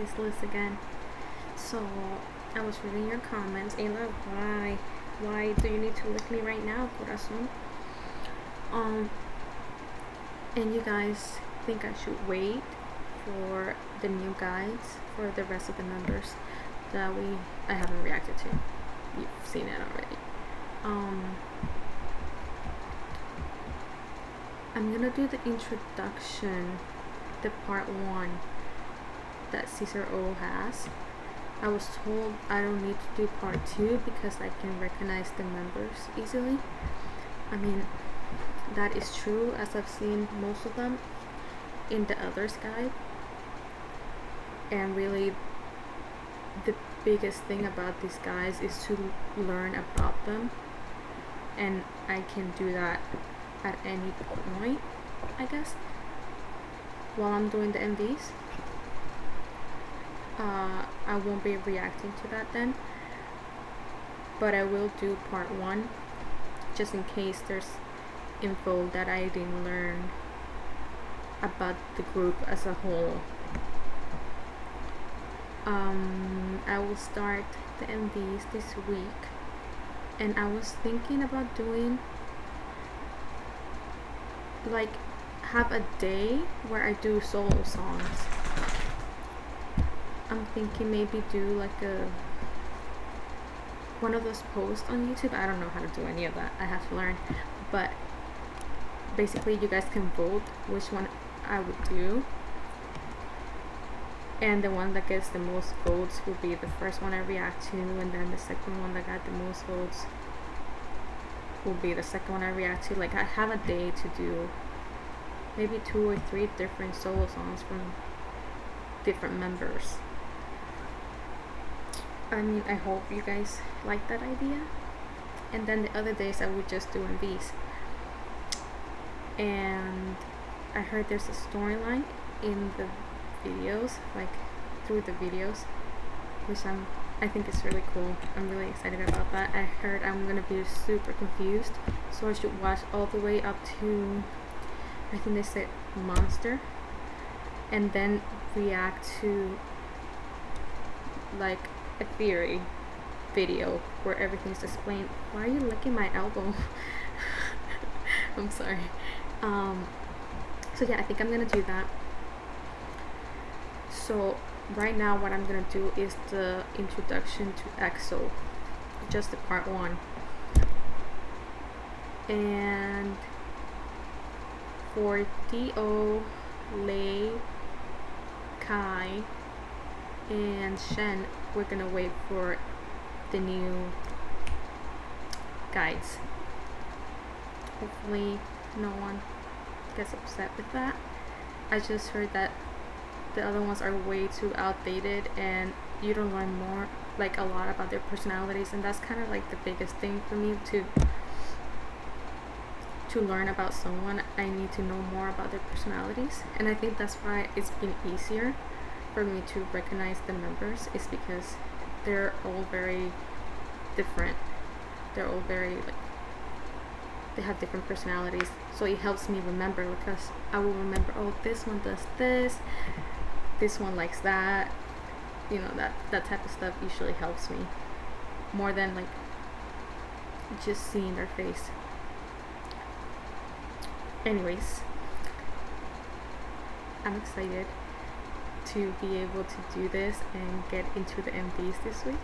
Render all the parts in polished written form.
this list again. So I was reading your comments. Ayla, why do you need to lick me right now, corazón? And you guys think I should wait for the new guides for the rest of the members that I haven't reacted to. You've seen it already. I'm gonna do the introduction, the part 1 that Caesar O has. I was told I don't need to do part 2 because I can recognize the members easily. I mean, that is true, as I've seen most of them in the others guide. And really, the biggest thing about these guys is to learn about them, and I can do that at any point, I guess, while I'm doing the MVs. I won't be reacting to that then, but I will do part 1 just in case there's info that I didn't learn about the group as a whole. I will start the MVs this week, and I was thinking about doing like have a day where I do solo songs. I'm thinking maybe do like one of those posts on YouTube. I don't know how to do any of that. I have to learn. But basically you guys can vote which one I would do. And the one that gets the most votes will be the first one I react to, and then the second one that got the most votes will be the second one I react to. Like, I have a day to do maybe 2 or 3 different solo songs from different members. I mean, I hope you guys like that idea. And then the other days I would just do MVs. And I heard there's a storyline in the videos, like through the videos, which I think is really cool. I'm really excited about that. I heard I'm gonna be super confused, so I should watch all the way up to, I think they said Monster, and then react to like a theory video where everything's explained. Why are you licking my elbow? I'm sorry. So yeah, I think I'm gonna do that. So right now what I'm gonna do is the introduction to EXO, just the part 1. And for Do, Lei, Kai, and Shen, we're gonna wait for the new guides. Hopefully no one gets upset with that. I just heard that the other ones are way too outdated and you don't learn more, like a lot about their personalities, and that's kind of like the biggest thing for me to learn about someone. I need to know more about their personalities, and I think that's why it's been easier for me to recognize the members, is because they're all very different. They're all very like, they have different personalities, so it helps me remember, because I will remember, oh, this one does this one likes that, you know, that type of stuff usually helps me more than like just seeing their face. Anyways, I'm excited to be able to do this and get into the MVs this week.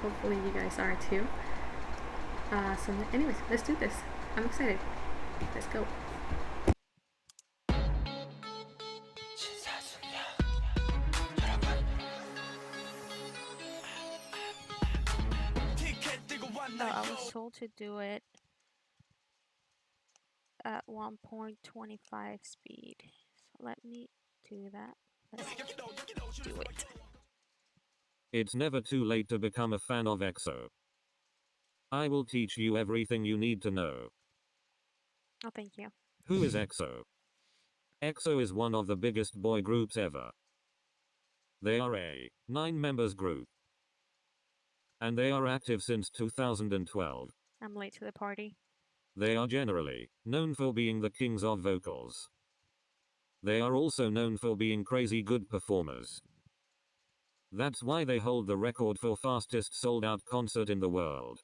Hopefully you guys are too. So anyways, let's do this. I'm excited. Let's go. No, I was told to do it at 1.25 speed. So let me do that. Let's do it. It's never too late to become a fan of EXO. I will teach you everything you need to know. Oh, thank you. Who is EXO? EXO is one of the biggest boy groups ever. They are a 9 members group, and they are active since 2012. I'm late to the party. They are generally known for being the kings of vocals. They are also known for being crazy good performers. That's why they hold the record for fastest sold-out concert in the world.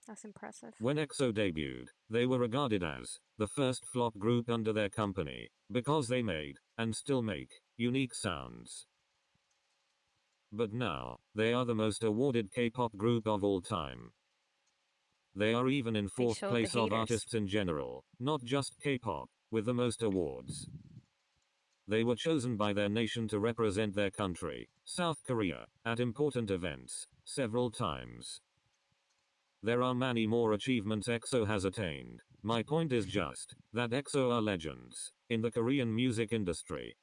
That's impressive. When EXO debuted, they were regarded as the first flop group under their company, because they made, and still make, unique sounds. But now, they are the most awarded K-pop group of all time. They are even in They 4th showed the place of haters. artists in general, not just K-pop, with the most awards. They were chosen by their nation to represent their country, South Korea, at important events, several times. There are many more achievements EXO has attained. My point is just that EXO are legends in the Korean music industry.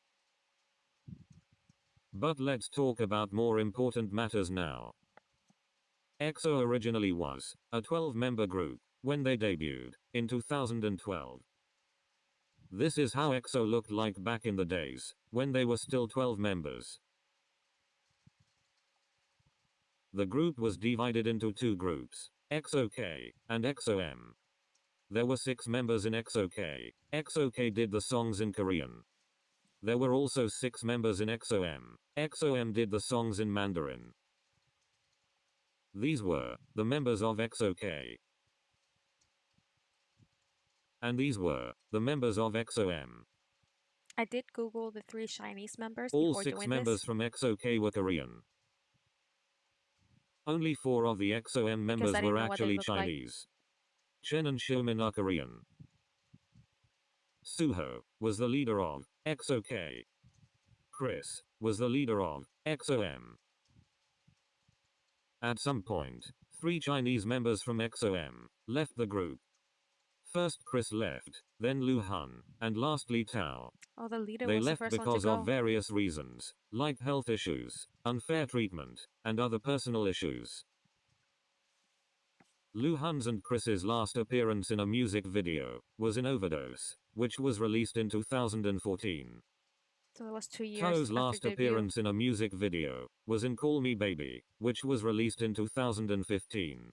But let's talk about more important matters now. EXO originally was a 12-member group when they debuted in 2012. This is how EXO looked like back in the days when they were still 12 members. The group was divided into two groups, EXO-K and EXO-M. There were 6 members in EXO-K. EXO-K did the songs in Korean. There were also 6 members in EXO-M. EXO-M did the songs in Mandarin. These were the members of EXO-K. And these were the members of EXO-M. I did Google the 3 Chinese members All before 6 doing members this. from EXO-K were Korean. Only 4 of the EXO-M members I didn't were know what they actually looked like. Chinese. Chen and Xiumin are Korean. Suho was the leader of EXO-K. Chris was the leader of EXO-M. At some point, 3 Chinese members from EXO-M left the group. First Chris left, then Lu Han, and lastly Tao. Oh, the leader They was the left first one to because go. of various reasons, like health issues, unfair treatment, and other personal issues. Lu Han's and Chris's last appearance in a music video was in Overdose, which was released in 2014. So it was 2 years Tao's after last debut. appearance in a music video was in Call Me Baby, which was released in 2015.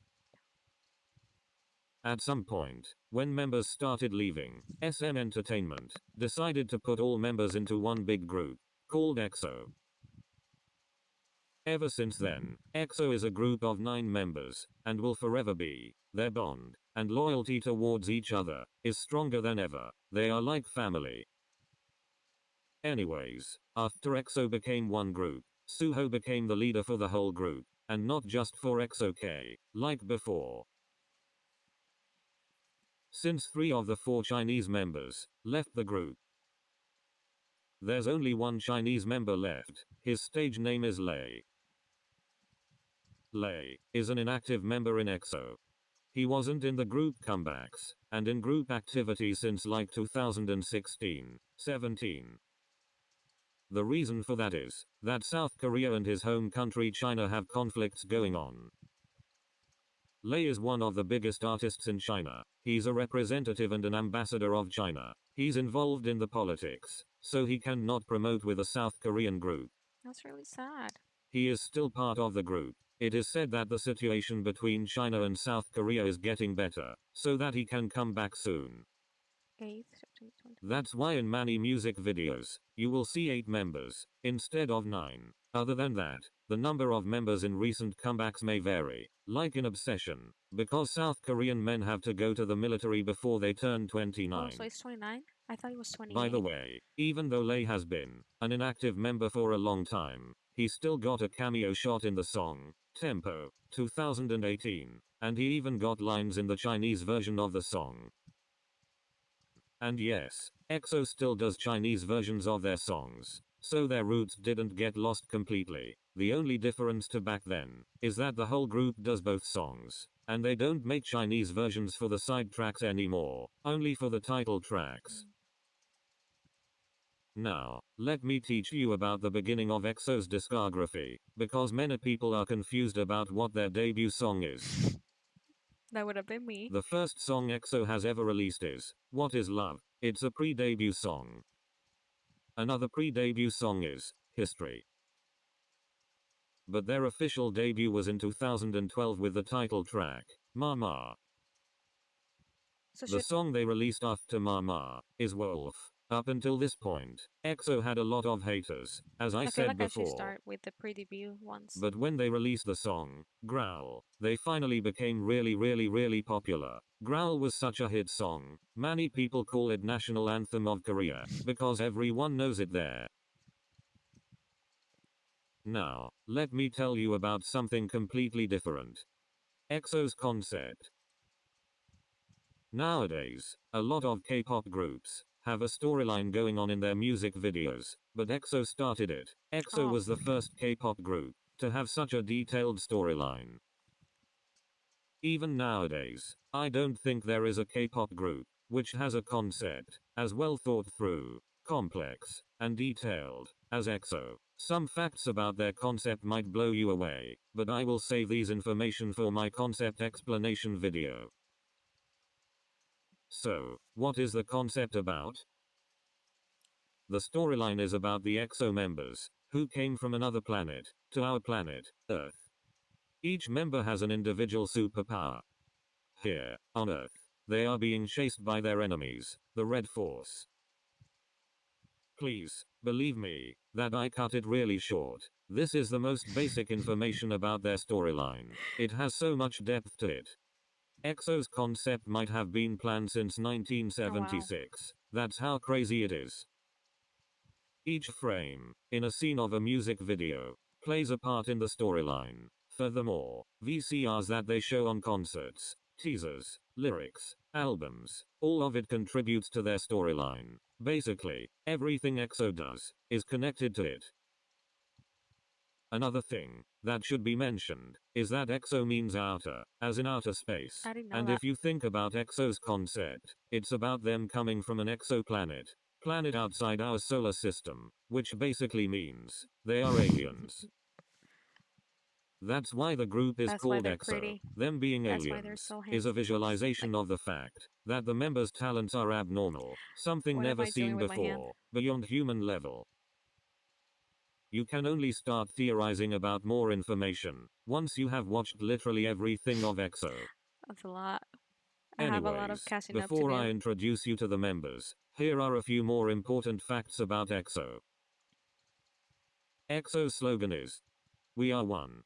At some point, when members started leaving, SM Entertainment decided to put all members into one big group, called EXO. Ever since then, EXO is a group of 9 members, and will forever be. Their bond and loyalty towards each other is stronger than ever. They are like family. Anyways, after EXO became one group, Suho became the leader for the whole group, and not just for EXO-K, like before. Since 3 of the 4 Chinese members left the group, there's only one Chinese member left. His stage name is Lei. Lei is an inactive member in EXO. He wasn't in the group comebacks, and in group activities since like 2016-17. The reason for that is that South Korea and his home country China have conflicts going on. Lei is one of the biggest artists in China. He's a representative and an ambassador of China. He's involved in the politics, so he cannot promote with a South Korean group. That's really sad. He is still part of the group. It is said that the situation between China and South Korea is getting better, so that he can come back soon. 8th September 20. That's why in many music videos, you will see 8 members, instead of 9. Other than that, the number of members in recent comebacks may vary, like in Obsession, because South Korean men have to go to the military before they turn 29. Oh, so it's 29? I thought it was 28. By the way, even though Lei has been an inactive member for a long time, he still got a cameo shot in the song Tempo 2018, and he even got lines in the Chinese version of the song. And yes, EXO still does Chinese versions of their songs, so their roots didn't get lost completely. The only difference to back then is that the whole group does both songs, and they don't make Chinese versions for the side tracks anymore, only for the title tracks. Now, let me teach you about the beginning of EXO's discography, because many people are confused about what their debut song is. That would have been me. The first song EXO has ever released is What Is Love? It's a pre-debut song. Another pre-debut song is History. But their official debut was in 2012 with the title track, Mama. So The song they released after Mama is Wolf. Up until this point, EXO had a lot of haters, as I I feel said like I should before. start with the pre-debut ones. But when they released the song, Growl, they finally became really popular. Growl was such a hit song. Many people call it national anthem of Korea, because everyone knows it there. Now, let me tell you about something completely different. EXO's concept. Nowadays, a lot of K-pop groups have a storyline going on in their music videos, but EXO started it. EXO Oh, was the first K-pop group to have such a detailed storyline. Even nowadays, I don't think there is a K-pop group which has a concept as well thought through, complex, and detailed as EXO. Some facts about their concept might blow you away, but I will save these information for my concept explanation video. So, what is the concept about? The storyline is about the EXO members, who came from another planet, to our planet, Earth. Each member has an individual superpower. Here, on Earth, they are being chased by their enemies, the Red Force. Please, believe me, that I cut it really short. This is the most basic information about their storyline. It has so much depth to it. EXO's concept might have been planned since oh wow. 1976. That's how crazy it is. Each frame, in a scene of a music video, plays a part in the storyline. Furthermore, VCRs that they show on concerts, teasers, lyrics, albums, all of it contributes to their storyline. Basically, everything EXO does is connected to it. Another thing that should be mentioned is that EXO means outer, as in outer space. I didn't know And that. if you think about EXO's concept, it's about them coming from an exoplanet, planet outside our solar system, which basically means they are aliens. That's why the group is That's why called they're EXO. pretty. Them being That's why they're aliens so is a handsome. Like, visualization of the fact that the members' talents are abnormal, something what am never I doing seen with my hand? before, beyond human level. You can only start theorizing about more information once you have watched literally everything of EXO. That's a lot. I have a lot of Anyways, catching up to before I do. introduce you to the members, here are a few more important facts about EXO. EXO's slogan is, "We are one."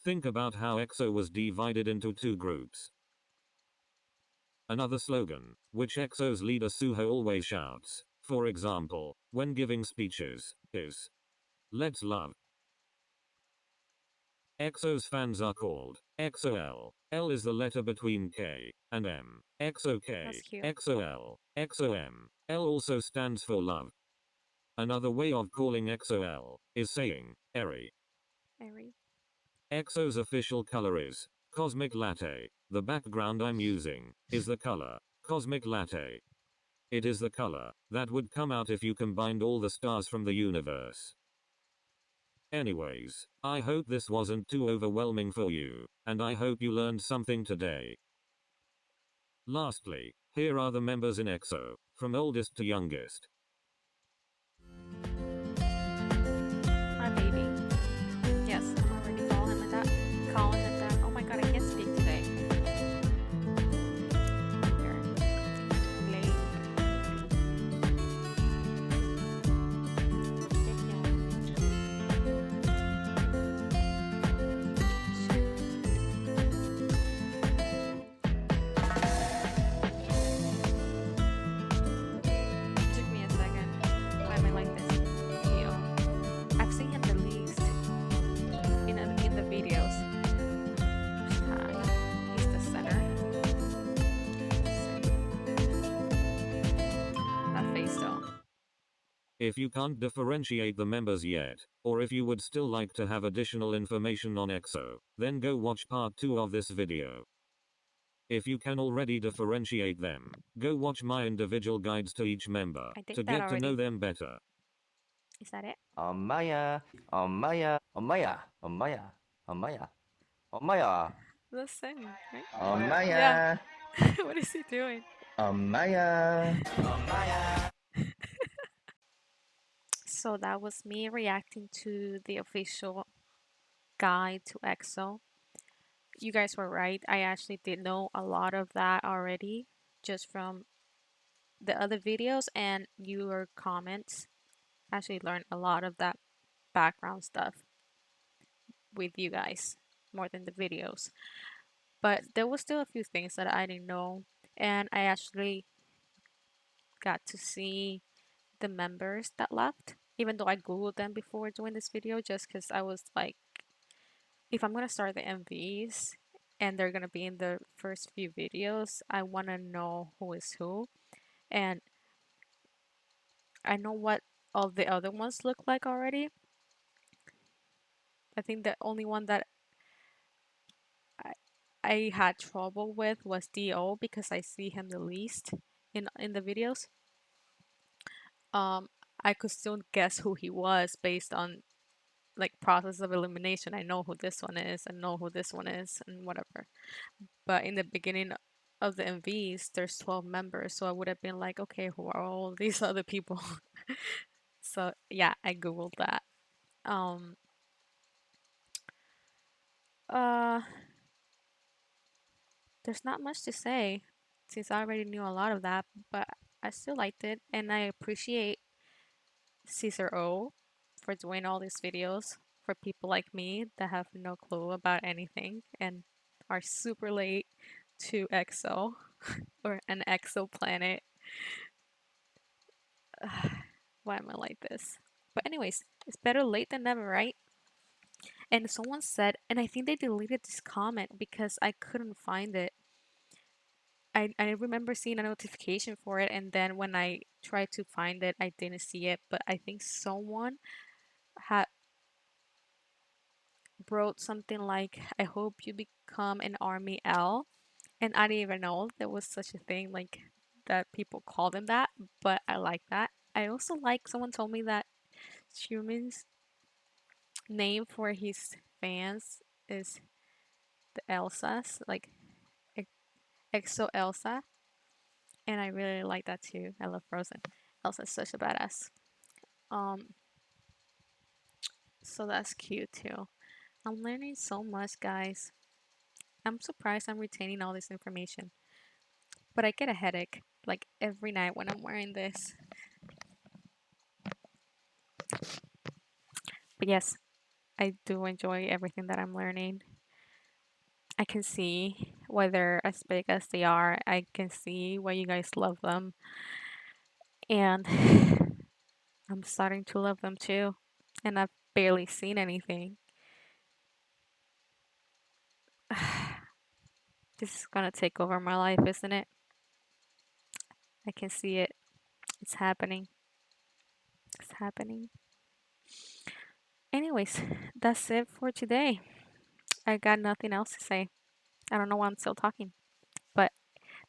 Think about how EXO was divided into two groups. Another slogan, which EXO's leader Suho always shouts, for example, when giving speeches, is, "Let's love." EXO's fans are called exo-l. L is the letter between K and M. That's EXO-K, cute. EXO-l, EXO-M. L also stands for love. Another way of calling exo-l is saying Eri. Mary. EXO's official color is Cosmic Latte. The background I'm using is the color Cosmic Latte. It is the color that would come out if you combined all the stars from the universe. Anyways, I hope this wasn't too overwhelming for you, and I hope you learned something today. Lastly, here are the members in EXO, from oldest to youngest. Hi, baby. Yes, I'm already calling him like that. Calling it that. Oh my god, I can't speak today. Here. Late. Took me a second. Why am I like this? I've seen him the least in the videos. He's the center. That face though. If you can't differentiate the members yet, or if you would still like to have additional information on EXO, then go watch part 2 of this video. If you can already differentiate them, go watch my individual guides to each member, I to did that get to know already. them better. Is that it? 엄마야, 엄마야, 엄마야, 엄마야, 엄마야, 엄마야, The same, right? Yeah. 엄마야, What is he doing? 엄마야. So that was me reacting to the official guide to EXO. You guys were right. I actually did know a lot of that already, just from the other videos and your comments. I actually learned a lot of that background stuff with you guys more than the videos. But there was still a few things that I didn't know, and I actually got to see the members that left, even though I googled them before doing this video, just because I was like, if I'm gonna start the MVs and they're gonna be in the first few videos, I want to know who is who, and I know what all the other ones look like already. I think the only one that I, I had trouble with was Do, because I see him the least in the videos. Um, I could still guess who he was based on like process of elimination. I know who this one is, I know who this one is, and whatever. But in the beginning of the MVs, there's 12 members, so I would have been like, okay, who are all these other people? So yeah, I googled that. Um, uh, there's not much to say since I already knew a lot of that, but I still liked it, and I appreciate Caesar O for doing all these videos for people like me that have no clue about anything and are super late to EXO or an exoplanet. Why am I like this? But anyways, it's better late than never, right? And someone said, and I think they deleted this comment because I couldn't find it. I remember seeing a notification for it, and then when I tried to find it, I didn't see it. But I think someone had wrote something like, I hope you become an Army L. And I didn't even know there was such a thing, like that people call them that, but I like that. I also like, someone told me that Shumin's name for his fans is the Elsas, like EXO Elsa. And I really like that too. I love Frozen. Elsa's such a badass. Um, so that's cute too. I'm learning so much, guys. I'm surprised I'm retaining all this information. But I get a headache like every night when I'm wearing this. But yes, I do enjoy everything that I'm learning. I can see why they're as big as they are. I can see why you guys love them. And I'm starting to love them too. And I've barely seen anything. This is gonna take over my life, isn't it? I can see it. It's happening. It's happening. Anyways, that's it for today. I got nothing else to say. I don't know why I'm still talking. But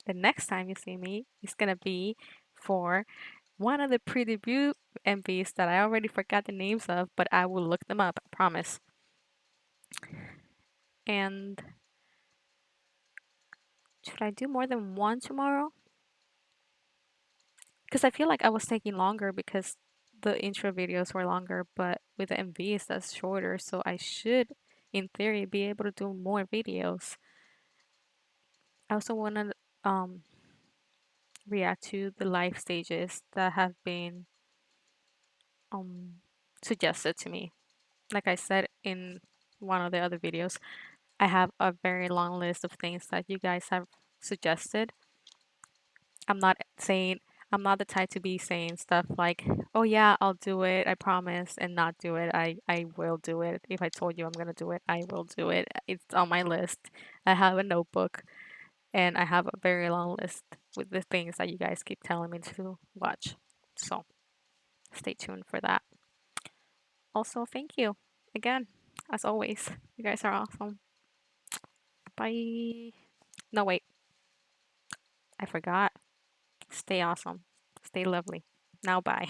the next time you see me, it's gonna be for one of the pre-debut MVs that I already forgot the names of, but I will look them up, I promise. And should I do more than one tomorrow? Because I feel like I was taking longer because the intro videos were longer, but with the MVs that's shorter, so I should, in theory, be able to do more videos. I also want to react to the live stages that have been um suggested to me. Like I said in one of the other videos, I have a very long list of things that you guys have suggested. I'm not saying, I'm not the type to be saying stuff like, oh yeah, I'll do it, I promise, and not do it. I will do it. If I told you I'm gonna do it, I will do it. It's on my list. I have a notebook and I have a very long list with the things that you guys keep telling me to watch. So stay tuned for that. Also, thank you again, as always. You guys are awesome. Bye. No, wait, I forgot. Stay awesome. Stay lovely. Now, bye.